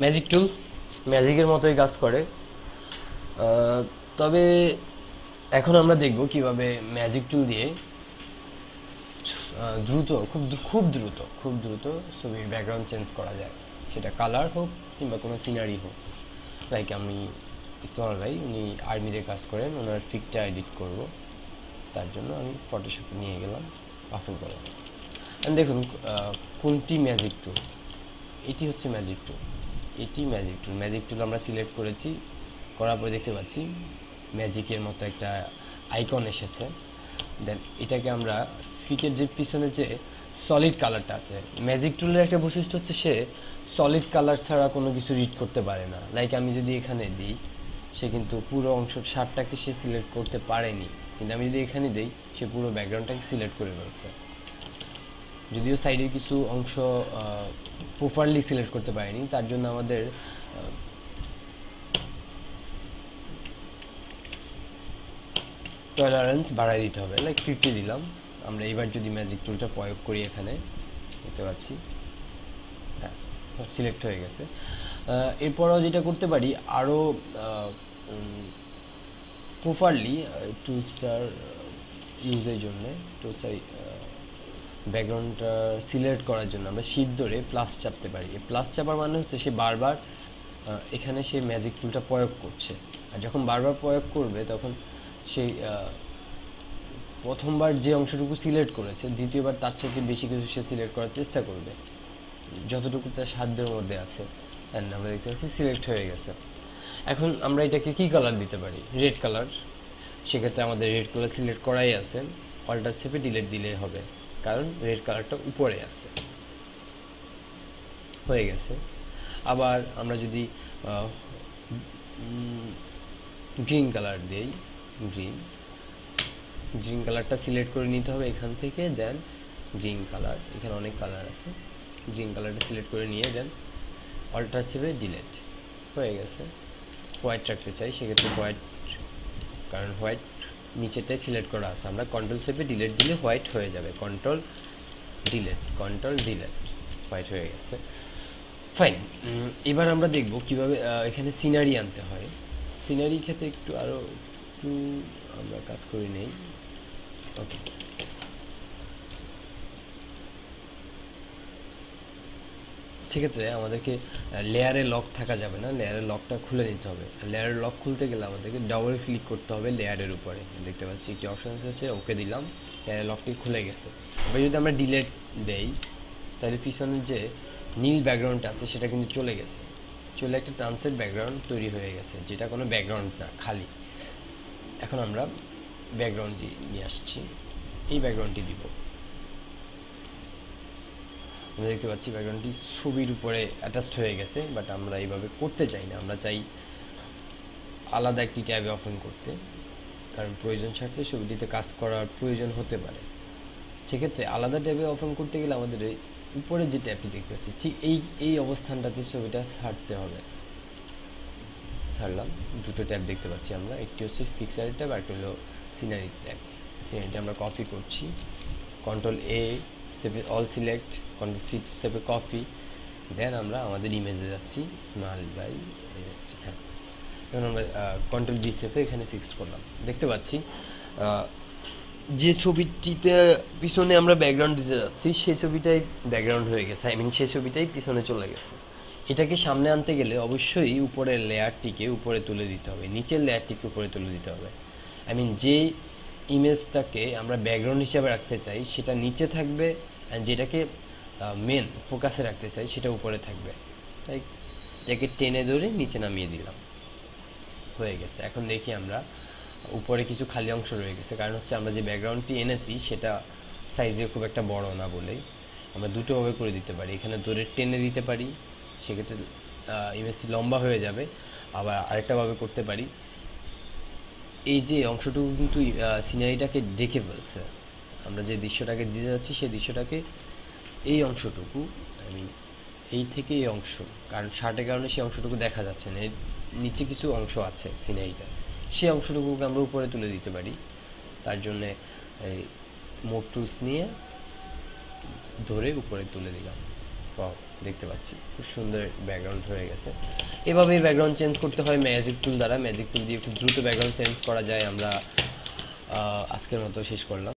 Magic টুল ম্যাজিকের মতোই কাজ করে। তবে এখন আমরা দেখব কিভাবে ম্যাজিক টুল দিয়ে দ্রুত খুব দ্রুত ছবির ব্যাকগ্রাউন্ড চেঞ্জ করা যায়, সেটা কালার হোক কিংবা কোনো সিনারি হোক। লাইক আমি ইসমাইল ভাই, উনি আর্মিতে কাজ করেন, ওনার ফিকটা এডিট করব, তার জন্য আমি ফটোশপে নিয়ে গেলাম, ওপেন করলাম। দেখুন কোনটি ম্যাজিক টুল, এটি হচ্ছে ম্যাজিক টুল, এটি ম্যাজিক টুল। ম্যাজিক টুল আমরা সিলেক্ট করেছি, করার পরে দেখতে পাচ্ছি ম্যাজিকের মতো একটা আইকন এসেছে। দেন এটাকে আমরা ফিকের যে পিছনে যে সলিড কালারটা আছে, ম্যাজিক টুলের একটা বৈশিষ্ট্য হচ্ছে সে সলিড কালার ছাড়া কোনো কিছু রিড করতে পারে না। লাইক আমি যদি এখানে দিই, সে কিন্তু পুরো অংশ শার্টটাকে সে সিলেক্ট করতে পারেনি, কিন্তু আমি যদি এখানে দিই সে পুরো ব্যাকগ্রাউন্ডটাকে সিলেক্ট করে ফেলছে। যদিও সাইডের কিছু অংশ প্রপারলি সিলেক্ট করতে পারেনি, তার জন্য আমাদের টলারেন্স বাড়াই দিতে হবে। লাইক 50 দিলাম। আমরা এবার যদি ম্যাজিক টুলটা প্রয়োগ করি, এখানে দেখতে পাচ্ছি হ্যাঁ সিলেক্ট হয়ে গেছে। এরপরও যেটা করতে পারি আরও প্রপারলি টুলসটার ইউজের জন্য, টুলসটার ব্যাকগ্রাউন্ডটা সিলেক্ট করার জন্য আমরা শিট ধরে প্লাস চাপতে পারি। এই প্লাস চাপার মানে হচ্ছে সে বারবার এখানে সে ম্যাজিক টুলটা প্রয়োগ করছে, আর যখন বারবার প্রয়োগ করবে তখন সেই প্রথমবার যে অংশটুকু সিলেক্ট করেছে দ্বিতীয়বার তার থেকে বেশি কিছু সে সিলেক্ট করার চেষ্টা করবে, যতটুকু তার সাধ্যের মধ্যে আছে। অ্যান্ড আমরা দেখতে পাচ্ছি সিলেক্ট হয়ে গেছে। এখন আমরা এটাকে কি কালার দিতে পারি? Red colour. সেক্ষেত্রে আমাদের রেড কালার সিলেক্ট করাই আছে, অল্টার চেপে ডিলিট দিলেই হবে, কারণ রেড কালারটা উপরে আছে। হয়ে গেছে। আবার আমরা যদি গ্রিন কালার দিই, গ্রিন কালারটা সিলেক্ট করে নিতে হবে এখান থেকে। দেন গ্রিন কালার, এখানে অনেক কালার আছে, গ্রিন কালারটা সিলেক্ট করে নিয়ে দেন অল্টার চেপে ডিলিট। হয়ে গেছে। হোয়াইট রাখতে চাই, সেক্ষেত্রে হোয়াইট, কারণ হোয়াইট নিচেরটাই সিলেক্ট করা আছে। আমরা কন্ট্রোল চেপে ডিলিট দিলে হোয়াইট হয়ে যাবে, কন্ট্রোল ডিলিট, হোয়াইট হয়ে গেছে। ফাইন। এবার আমরা দেখব কিভাবে এখানে সিনারি আনতে হয়। সিনারি ক্ষেত্রে আরও একটু আমরা কাজ করে নেই। ওকে, সেক্ষেত্রে আমাদেরকে লেয়ারে লক থাকা যাবে না, লেয়ারের লকটা খুলে নিতে হবে। লেয়ারের লক খুলতে গেলে আমাদেরকে ডাবল ক্লিক করতে হবে লেয়ারের উপরে। দেখতে পাচ্ছি একটি অপশন আছে, ওকে দিলাম, লেয়ারের লকটি খুলে গেছে। এবার যদি আমরা ডিলিট দেই, তাহলে পিছনের যে নীল ব্যাকগ্রাউন্ডটা আছে সেটা কিন্তু চলে গেছে, একটা ট্রান্সলেট ব্যাকগ্রাউন্ড তৈরি হয়ে গেছে, যেটা কোনো ব্যাকগ্রাউন্ড না, খালি। এখন আমরা ব্যাকগ্রাউন্ডটি নিয়ে আসছি, এই ব্যাকগ্রাউন্ডটি দিব। আমরা দেখতে পাচ্ছি ব্যাকগ্রাউন্ডটি ছবির উপরে অ্যাটাচড হয়ে গেছে, বাট আমরা এইভাবে করতে চাই না, আমরা চাই আলাদা একটি ট্যাবে ওপেন করতে, কারণ প্রয়োজন স্বার্থে ছবিটিতে কাজ করার প্রয়োজন হতে পারে। সেক্ষেত্রে আলাদা ট্যাবে ওপেন করতে গেলে আমাদের উপরে যে ট্যাবটি দেখতে পাচ্ছি ঠিক এই অবস্থানটাতে ছবিটা ছাড়তে হবে। ছাড়লাম, দুটো ট্যাব দেখতে পাচ্ছি আমরা, একটি হচ্ছে পিক্সার ট্যাব আর একটা হলো সিনারি ট্যাব। সিনারিটা আমরা কপি করছি, কন্ট্রোল এ সেভে অল সিলেক্ট, কন্ট্রোল সি সেভে কপি, দেন আমরা আমাদের ইমেজে যাচ্ছি, স্মল বাই ইমেজটি। হ্যাঁ, এখন আমরা কন্ট্রোল বি সেভে এখানে ফিক্সড করলাম। দেখতে পাচ্ছি যে ছবিটিতে পিছনে আমরা ব্যাকগ্রাউন্ড দিতে যাচ্ছি সেই ছবিটাই ব্যাকগ্রাউন্ড হয়ে গেছে, সেই ছবিটাই পিছনে চলে গেছে। এটাকে সামনে আনতে গেলে অবশ্যই উপরের লেয়ারটিকে উপরে তুলে দিতে হবে, নিচের লেয়ারটিকে উপরে তুলে দিতে হবে। যে ইমেজটাকে আমরা ব্যাকগ্রাউন্ড হিসাবে রাখতে চাই সেটা নিচে থাকবে, যেটাকে মেন ফোকাসে রাখতে চাই সেটা উপরে থাকবে। তাই এটাকে টেনে ধরে নিচে নামিয়ে দিলাম, হয়ে গেছে। এখন দেখি আমরা উপরে কিছু খালি অংশ রয়ে গেছে, কারণ হচ্ছে আমরা যে ব্যাকগ্রাউন্ডটি এনেছি সেটা সাইজে খুব একটা বড় না বলেই আমরা দুটোভাবে করে দিতে পারি। এখানে ধরে টেনে দিতে পারি, সেক্ষেত্রে ইমেজটি লম্বা হয়ে যাবে। আবার আরেকটাভাবে করতে পারি, এই যে অংশটুকু কিন্তু সিনারিটাকে ডেকে ফেলছে, আমরা যে দৃশ্যটাকে দিতে যাচ্ছি সেই দৃশ্যটাকে এই অংশটুকু, এই থেকে এই অংশ, কারণ শার্টের কারণে সেই অংশটুকু দেখা যাচ্ছে না, নিচে কিছু অংশ আছে সিনারিটা, সেই অংশটুকুকে আমরা উপরে তুলে দিতে পারি। তার জন্যে এই মোড টুলস নিয়ে ধরে উপরে তুলে দিলাম। দেখতে পাচ্ছি খুব সুন্দর ব্যাকগ্রাউন্ড হয়ে গেছে। এভাবেই ব্যাকগ্রাউন্ড চেঞ্জ করতে হয় ম্যাজিক টুল দ্বারা। ম্যাজিক টুল দিয়ে খুব দ্রুত ব্যাকগ্রাউন্ড চেঞ্জ করা যায়। আমরা আজকের মতো শেষ করলাম।